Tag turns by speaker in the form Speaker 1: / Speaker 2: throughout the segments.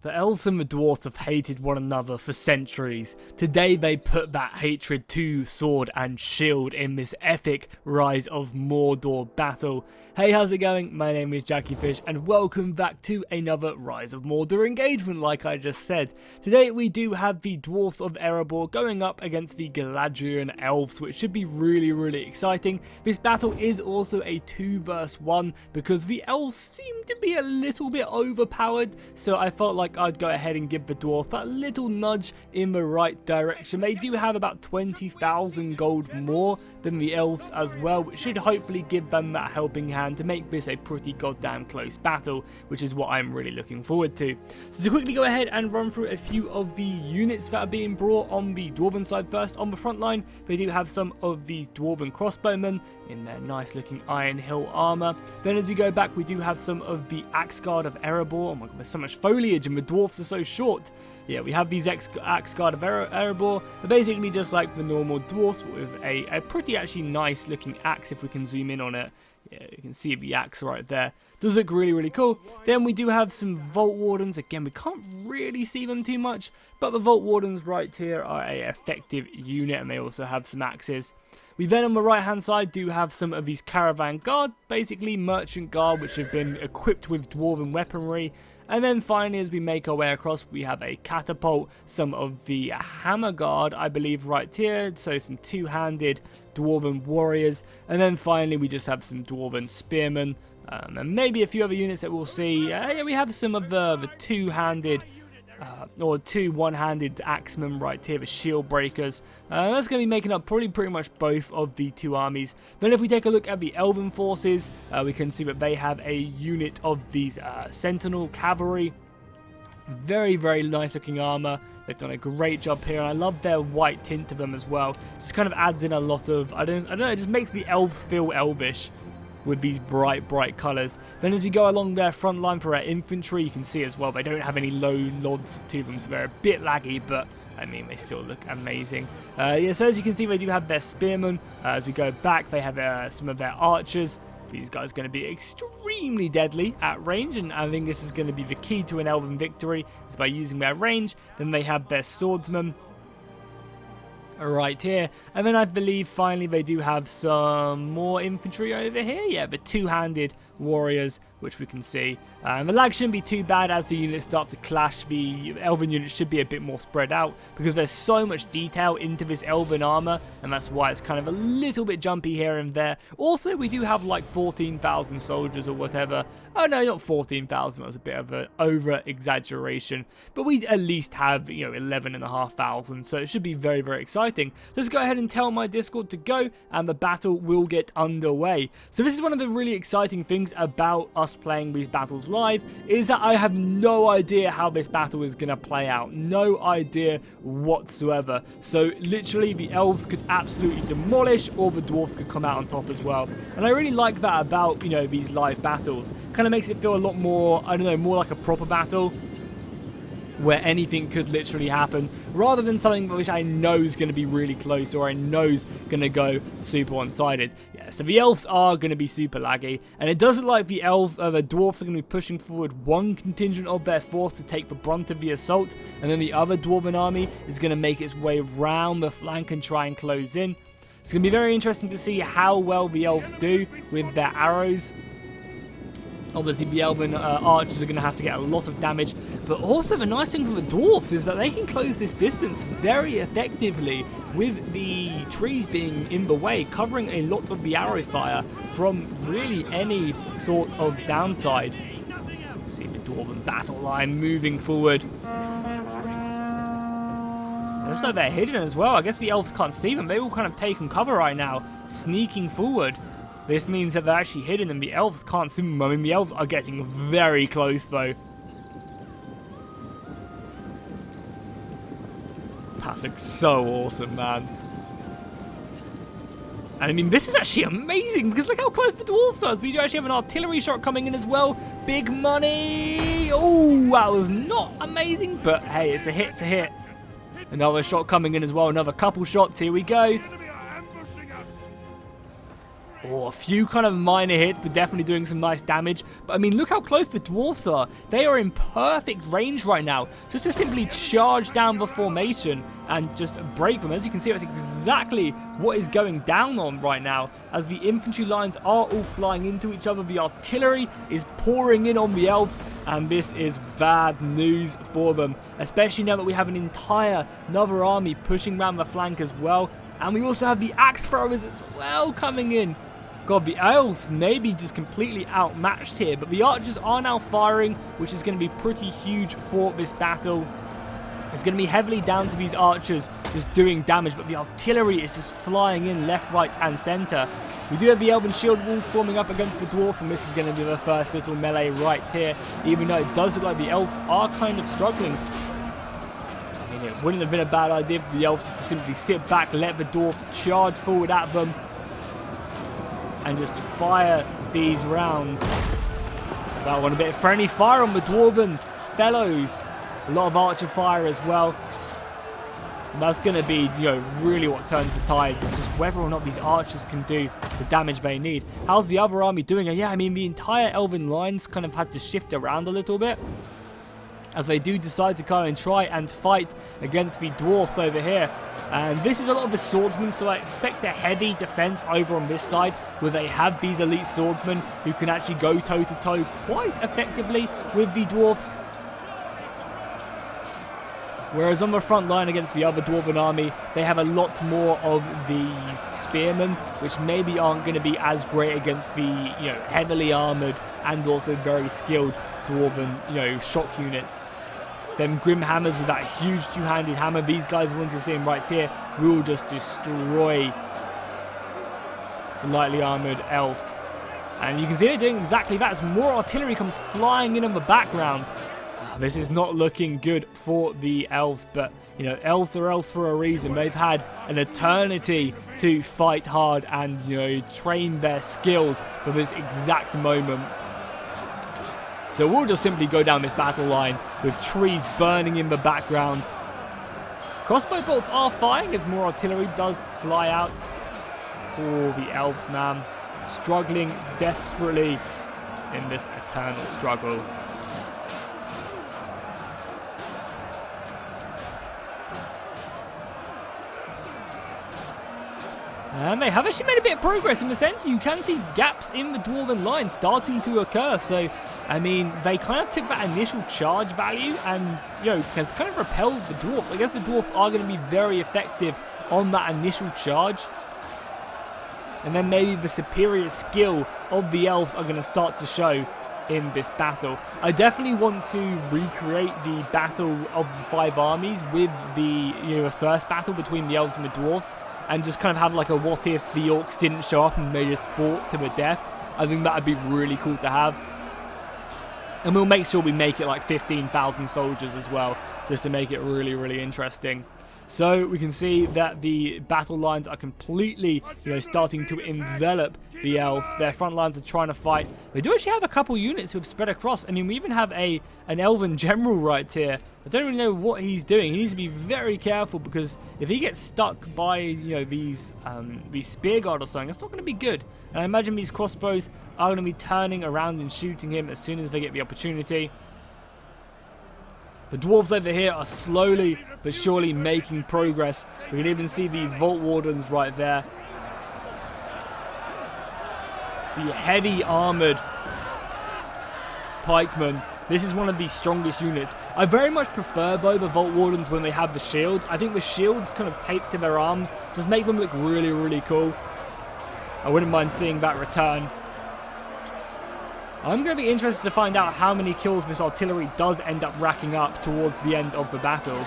Speaker 1: The elves and the dwarves have hated one another for centuries. Today they put that hatred to sword and shield in this epic Rise of Mordor battle. Hey, how's it going? My name is jackiefishhh and welcome back to another Rise of Mordor engagement like I just said. Today we do have the Dwarves of Erebor going up against the Galadrian Elves, which should be really exciting. This battle is also a 2 vs 1 because the Elves seem to be a little bit overpowered, so I felt like I'd go ahead and give the Dwarf that little nudge in the right direction. They do have about 20,000 gold more than the Elves as well, which should hopefully give them that helping hand to make this a pretty goddamn close battle, which is what I'm really looking forward to. So to quickly go ahead and run through a few of the units that are being brought on the Dwarven side first. On the front line, they do have some of the Dwarven crossbowmen in their nice looking Iron Hill armor. Then as we go back, we do have some of the Axe Guard of Erebor. Oh my god, there's so much foliage and the dwarfs are so short. Yeah, we have these Axe Guard of Erebor. They're basically just like the normal dwarfs, but with a pretty actually nice looking axe if we can zoom in on it. Yeah, you can see the axe right there. Does look really cool. Then we do have some Vault Wardens. Again, we can't really see them too much, but the Vault Wardens right here are a effective unit, and they also have some axes. We then on the right hand side do have some of these Caravan Guard, basically Merchant Guard, which have been equipped with Dwarven weaponry. And then finally, as we make our way across, we have a Catapult, some of the Hammer Guard, I believe, right here. So some two-handed Dwarven Warriors. And then finally, we just have some Dwarven Spearmen. And maybe a few other units that we'll see. Yeah, we have some of the two-handed or two one-handed axemen right here, the shield breakers. That's going to be making up pretty much both of the two armies. Then if we take a look at the Elven forces, we can see that they have a unit of these Sentinel Cavalry. Very nice looking armor. They've done a great job here, and I love their white tint to them as well. Just kind of adds in a lot of, I don't know, it just makes the elves feel elvish with these bright colors. Then as we go along their front line for our infantry, you can see as well they don't have any low nods to them, so they're a bit laggy, but I mean they still look amazing. Yeah, so as you can see, they do have their spearmen. As we go back, they have some of their archers. These guys are going to be extremely deadly at range, and I think this is going to be the key to an Elven victory, is by using their range. Then they have their swordsmen right here, and then I believe finally they do have some more infantry over here. Yeah, the two-handed warriors, which we can see. The lag shouldn't be too bad as the units start to clash. The Elven units should be a bit more spread out because there's so much detail into this Elven armor, and that's why it's kind of a little bit jumpy here and there. Also, we do have like 14,000 soldiers or whatever. Oh no, not 14,000. That was a bit of an over-exaggeration. But we at least have, 11,500, so it should be very exciting. Let's go ahead and tell my Discord to go, and the battle will get underway. So this is one of the really exciting things about us playing these battles live, is that I have no idea how this battle is going to play out. No idea whatsoever. So literally the elves could absolutely demolish, or the dwarfs could come out on top as well. And I really like that about, these live battles. Kind of makes it feel a lot more, I don't know, more like a proper battle, where anything could literally happen, rather than something which I know is going to be really close, or I know is going to go super one-sided. Yeah, so the elves are going to be super laggy, and it doesn't like the dwarfs are going to be pushing forward one contingent of their force to take the brunt of the assault, and then the other dwarven army is going to make its way round the flank and try and close in. It's going to be very interesting to see how well the elves do with their arrows. Obviously, the Elven archers are going to have to get a lot of damage, but also the nice thing for the dwarfs is that they can close this distance very effectively with the trees being in the way, covering a lot of the arrow fire from really any sort of downside. Let's see the Dwarven battle line moving forward. Looks like they're hidden as well. I guess the elves can't see them. They've all kind of taken cover right now, sneaking forward. This means that they're actually hidden and the elves can't see them. I mean, the elves are getting very close, though. That looks so awesome, man. And I mean, this is actually amazing because look how close the dwarves are. We do actually have an artillery shot coming in as well. Big money. Oh, that was not amazing, but hey, it's a hit, Another shot coming in as well. Another couple shots. Here we go. Oh, a few kind of minor hits, but definitely doing some nice damage. But I mean, look how close the Dwarfs are. They are in perfect range right now, just to simply charge down the formation and just break them. As you can see, that's exactly what is going down on right now, as the infantry lines are all flying into each other. The artillery is pouring in on the Elves, and this is bad news for them, especially now that we have another army pushing around the flank as well. And we also have the axe throwers as well coming in. God, the Elves may be just completely outmatched here, but the archers are now firing, which is going to be pretty huge for this battle. It's going to be heavily down to these archers just doing damage, but the artillery is just flying in left, right, and centre. We do have the Elven shield walls forming up against the Dwarfs, and this is going to be the first little melee right here, even though it does look like the Elves are kind of struggling. I mean, it wouldn't have been a bad idea for the Elves just to simply sit back, let the Dwarfs charge forward at them, and just fire these rounds. That one a bit of friendly fire on the Dwarven fellows. A lot of archer fire as well. And that's going to be, really what turns the tide. It's just whether or not these archers can do the damage they need. How's the other army doing? And yeah, I mean, the entire Elven lines kind of had to shift around a little bit, as they do decide to go and try and fight against the Dwarfs over here. And this is a lot of the swordsmen, so I expect a heavy defense over on this side, where they have these elite swordsmen who can actually go toe-to-toe quite effectively with the Dwarfs. Whereas on the front line against the other Dwarven army, they have a lot more of these spearmen, which maybe aren't going to be as great against the, heavily armoured and also very skilled Dwarven, shock units. Them Grim Hammers with that huge two-handed hammer, these guys, the ones you're seeing right here, will just destroy the lightly armoured Elves. And you can see they're doing exactly that as more artillery comes flying in the background. This is not looking good for the Elves, but, Elves are Elves for a reason. They've had an eternity to fight hard and, train their skills for this exact moment. So we'll just simply go down this battle line with trees burning in the background. Crossbow bolts are firing as more artillery does fly out. Oh, the Elves, man. Struggling desperately in this eternal struggle. And they have actually made a bit of progress in the centre. You can see gaps in the Dwarven line starting to occur. So, I mean, they kind of took that initial charge value and, has kind of repelled the Dwarfs. I guess the Dwarfs are going to be very effective on that initial charge. And then maybe the superior skill of the Elves are going to start to show in this battle. I definitely want to recreate the battle of the 5 armies with the, first battle between the Elves and the Dwarfs. And just kind of have like a what if the Orcs didn't show up and they just fought to the death. I think that would be really cool to have. And we'll make sure we make it like 15,000 soldiers as well, just to make it really, really interesting. So we can see that the battle lines are completely, starting to envelop the Elves. Their front lines are trying to fight. We do actually have a couple units who have spread across. I mean, we even have an Elven general right here. I don't really know what he's doing. He needs to be very careful, because if he gets stuck by, these spear guard or something, it's not going to be good. And I imagine these crossbows are going to be turning around and shooting him as soon as they get the opportunity. The Dwarves over here are slowly but surely making progress. We can even see the Vault Wardens right there. The heavy armoured pikemen. This is one of the strongest units. I very much prefer, though, the Vault Wardens when they have the shields. I think the shields kind of taped to their arms just make them look really, really cool. I wouldn't mind seeing that return. I'm going to be interested to find out how many kills this artillery does end up racking up towards the end of the battle.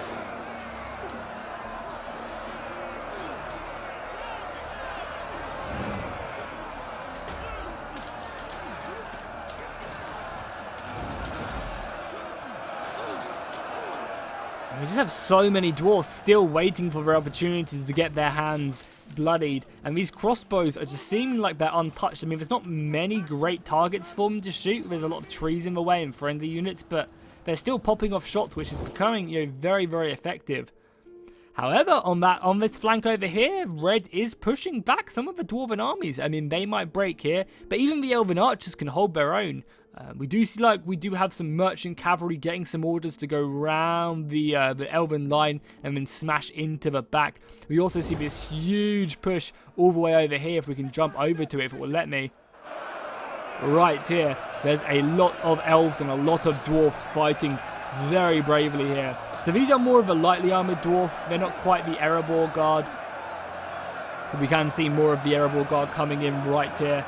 Speaker 1: And we just have so many dwarves still waiting for their opportunities to get their hands bloodied, and these crossbows are just seeming like they're untouched. I mean, there's not many great targets for them to shoot. There's a lot of trees in the way and friendly units, but they're still popping off shots, which is becoming, very, very effective. However, on this flank over here, red is pushing back some of the dwarven armies. I mean, they might break here, but even the elven archers can hold their own. We do have some merchant cavalry getting some orders to go round the elven line and then smash into the back. We also see this huge push all the way over here. If we can jump over to it, if it will let me. Right here, there's a lot of elves and a lot of dwarfs fighting very bravely here. So these are more of the lightly armoured dwarfs. They're not quite the Erebor guard. We can see more of the Erebor guard coming in right here,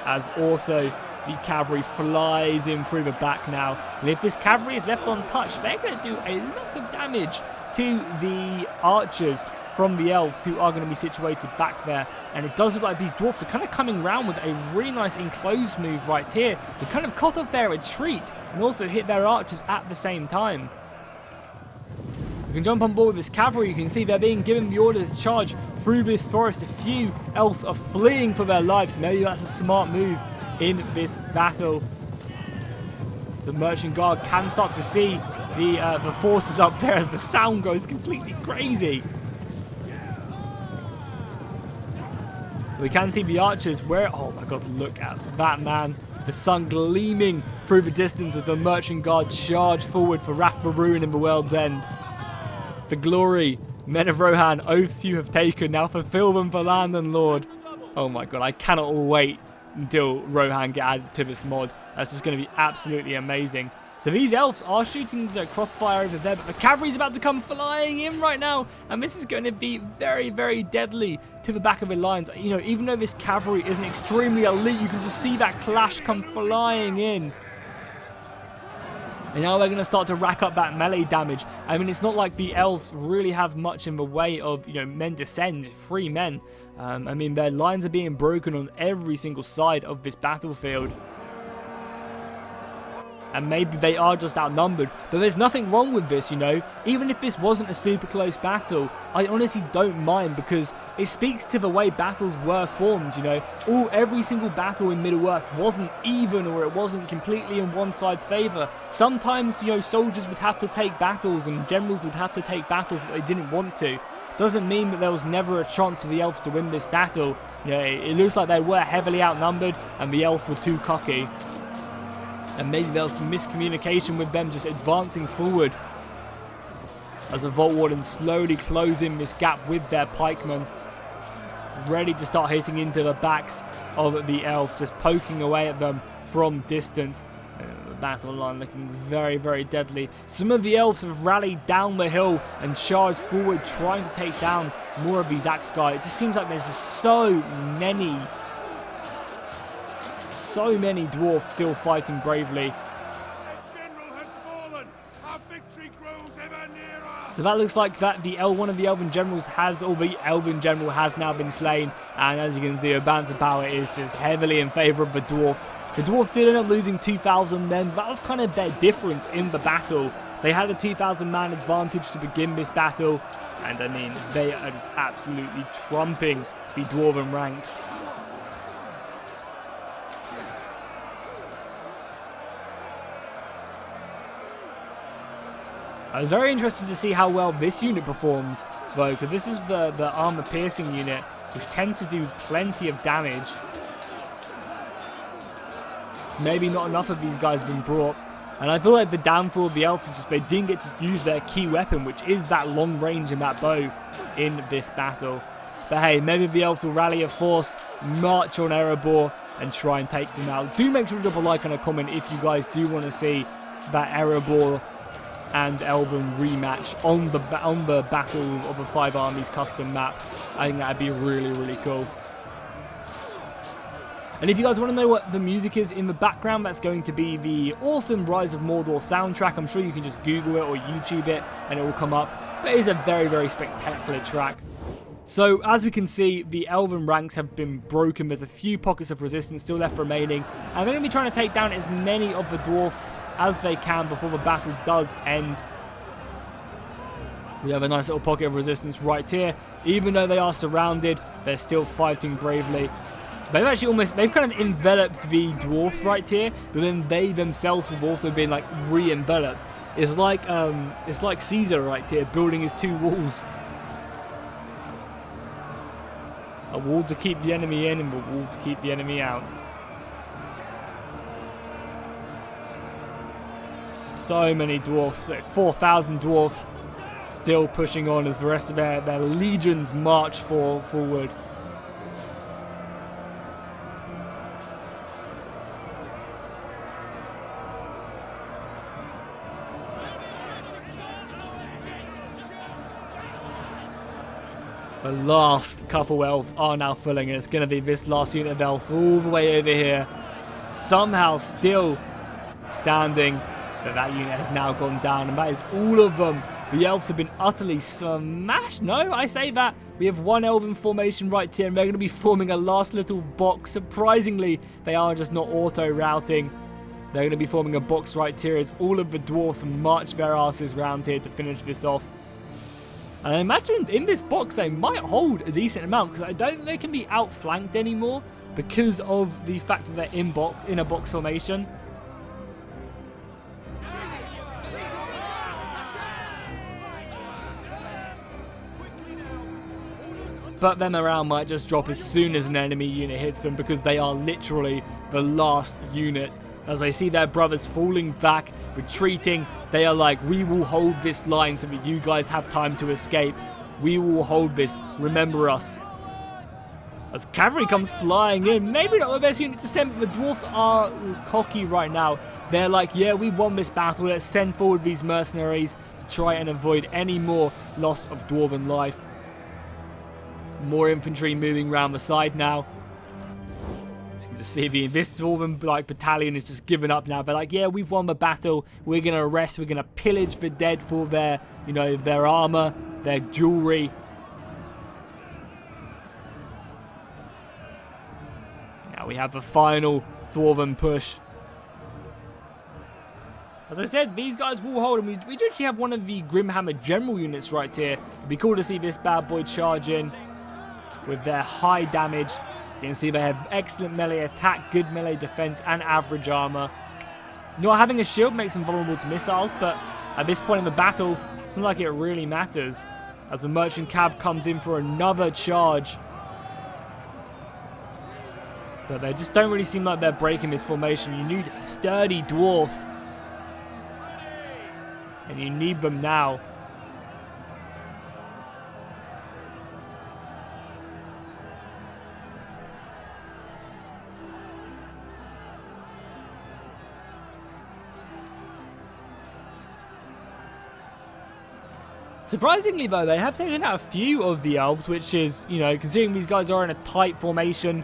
Speaker 1: as also the cavalry flies in through the back now. And if this cavalry is left untouched, they're going to do a lot of damage to the archers from the elves, who are going to be situated back there. And it does look like these dwarfs are kind of coming around with a really nice enclosed move right here to kind of cut off their retreat and also hit their archers at the same time. You can jump on board with this cavalry. You can see they're being given the order to charge through this forest. A few elves are fleeing for their lives. Maybe that's a smart move in this battle. The merchant guard can start to see the forces up there as the sound goes completely crazy. We can see the archers where... Oh my god, look at that, man. The sun gleaming through the distance as the merchant guard charge forward for Wrath the Ruin in the World's End. The glory, men of Rohan, oaths you have taken, now fulfill them for land and lord. Oh my god, I cannot wait until Rohan get added to this mod. That's just going to be absolutely amazing. So these elves are shooting the crossfire over there, but the cavalry's about to come flying in right now, and this is going to be very, very deadly to the back of the lines. You know, even though this cavalry isn't extremely elite, you can just see that clash come flying in. And now they're going to start to rack up that melee damage. I mean, it's not like the elves really have much in the way of, you know, men descend, 3 men. I mean, their lines are being broken on every single side of this battlefield. And maybe they are just outnumbered, but there's nothing wrong with this, you know. Even if this wasn't a super close battle, I honestly don't mind, because it speaks to the way battles were formed, you know. Every single battle in Middle-earth wasn't even, or it wasn't completely in one side's favour. Sometimes, you know, soldiers would have to take battles and generals would have to take battles that they didn't want to. Doesn't mean that there was never a chance for the elves to win this battle. You know, it looks like they were heavily outnumbered and the elves were too cocky. And maybe there was some miscommunication with them just advancing forward as the Vault Wardens slowly close in this gap with their pikemen, ready to start hitting into the backs of the elves, just poking away at them from distance. The battle line looking very, very deadly. Some of the elves have rallied down the hill and charged forward, trying to take down more of these axe guys. It just seems like there's just so many dwarfs still fighting bravely. So that looks like one of the Elven generals the Elven general has now been slain, and as you can see, the balance of power is just heavily in favour of the dwarfs. The dwarfs did end up losing 2,000 men. That was kind of their difference in the battle. They had a 2,000 man advantage to begin this battle, and I mean, they are just absolutely trumping the dwarven ranks. I was very interested to see how well this unit performs, though, because this is the armor-piercing unit, which tends to do plenty of damage. Maybe not enough of these guys have been brought, and I feel like the downfall of the elves is just they didn't get to use their key weapon, which is that long range and that bow in this battle. But hey, maybe the elves will rally a force, march on Erebor, and try and take them out. Do make sure to drop a like and a comment if you guys do want to see that Erebor and Elven rematch on the Battle of the Five Armies custom map. I think that'd be really, really cool. And if you guys want to know what the music is in the background, that's going to be the awesome Rise of Mordor soundtrack. I'm sure you can just Google it or YouTube it and it will come up. But it is a very, very spectacular track. So, as we can see, the Elven ranks have been broken. There's a few pockets of resistance still left remaining. And they're going to be trying to take down as many of the dwarfs as they can before the battle does end. We have a nice little pocket of resistance right here. Even though they are surrounded, they're still fighting bravely. They've kind of enveloped the dwarfs right here, but then they themselves have also been like re-enveloped. It's like Caesar right here building his 2 walls. A wall to keep the enemy in and a wall to keep the enemy out. So many dwarfs, 4,000 dwarfs still pushing on as the rest of their legions march forward. The last couple elves are now filling, and it's going to be this last unit of elves all the way over here. Somehow still standing, but that unit has now gone down, and that is all of them. The elves have been utterly smashed. No, I say that. We have one elven formation right here, and they're going to be forming a last little box. Surprisingly, they are just not auto-routing. They're going to be forming a box right here as all of the dwarfs march their asses round here to finish this off. And I imagine in this box they might hold a decent amount, because I don't think they can be outflanked anymore because of the fact that they're in a box formation. But then morale might just drop as soon as an enemy unit hits them, because they are literally the last unit. As I see their brothers falling back, retreating, they are like, we will hold this line so that you guys have time to escape. We will hold this. Remember us. As cavalry comes flying in, maybe not the best unit to send, but the dwarfs are cocky right now. They're like, yeah, we've won this battle. Let's send forward these mercenaries to try and avoid any more loss of dwarven life. More infantry moving around the side now. So you can just see this dwarven battalion is just given up now. They're like, yeah, we've won the battle. We're going to arrest. We're going to pillage the dead for their, their armor, their jewelry. Now we have the final dwarven push. As I said, these guys will hold, and we do actually have one of the Grimhammer general units right here. It'd be cool to see this bad boy charge in with their high damage. You can see they have excellent melee attack, good melee defense, and average armor. Not having a shield makes them vulnerable to missiles, but at this point in the battle, it's not like it really matters, as the merchant cav comes in for another charge. But they just don't really seem like they're breaking this formation. You need sturdy dwarfs, and you need them now. Surprisingly though, they have taken out a few of the elves, which is, considering these guys are in a tight formation,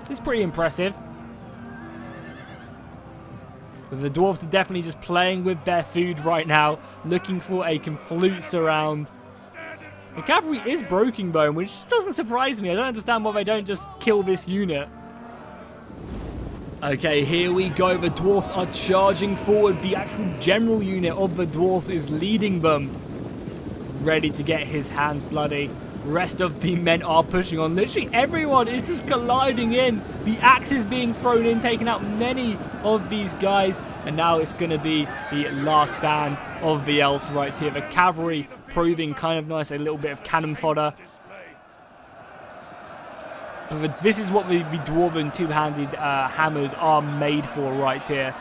Speaker 1: it's pretty impressive. But the dwarves are definitely just playing with their food right now, looking for a complete surround. The cavalry is broken bone, which doesn't surprise me. I don't understand why they don't just kill this unit. Okay, here we go. The dwarfs are charging forward. The actual general unit of the dwarfs is leading them, ready to get his hands bloody. The rest of the men are pushing on. Literally everyone is just colliding in. The axe is being thrown in, taking out many of these guys. And now it's going to be the last stand of the elves right here. The cavalry proving kind of nice, a little bit of cannon fodder. But this is what the dwarven two-handed hammers are made for right here.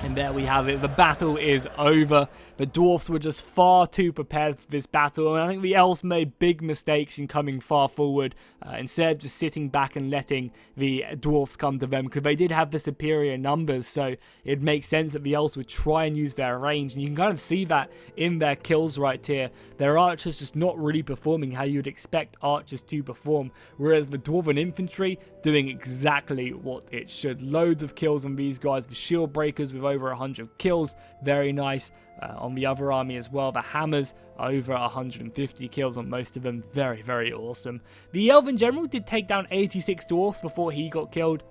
Speaker 1: And there we have it. The battle is over. The dwarfs were just far too prepared for this battle, and I think the elves made big mistakes in coming far forward instead of just sitting back and letting the dwarfs come to them, because they did have the superior numbers, so it makes sense that the elves would try and use their range, and you can kind of see that in their kills right here. Their archers just not really performing how you'd expect archers to perform, whereas the dwarven infantry doing exactly what it should. Loads of kills on these guys, the shield breakers with over 100 kills, very nice. On the other army as well, the hammers over 150 kills on most of them, very, very awesome. The Elven general did take down 86 dwarfs before he got killed.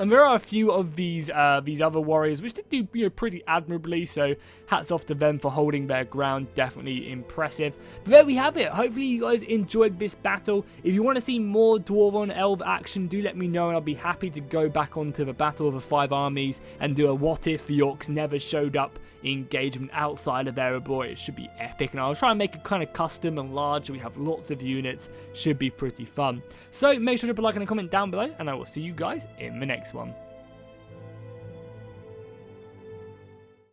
Speaker 1: And there are a few of these other warriors which did do pretty admirably, so hats off to them for holding their ground. Definitely impressive. But there we have it. Hopefully you guys enjoyed this battle. If you want to see more Dwarf on Elf action, do let me know and I'll be happy to go back onto the Battle of the Five Armies and do a what if the orcs never showed up engagement outside of Erebor. It should be epic, and I'll try and make it kind of custom and large so we have lots of units. Should be pretty fun. So make sure to drop a like and a comment down below, and I will see you guys in the next one.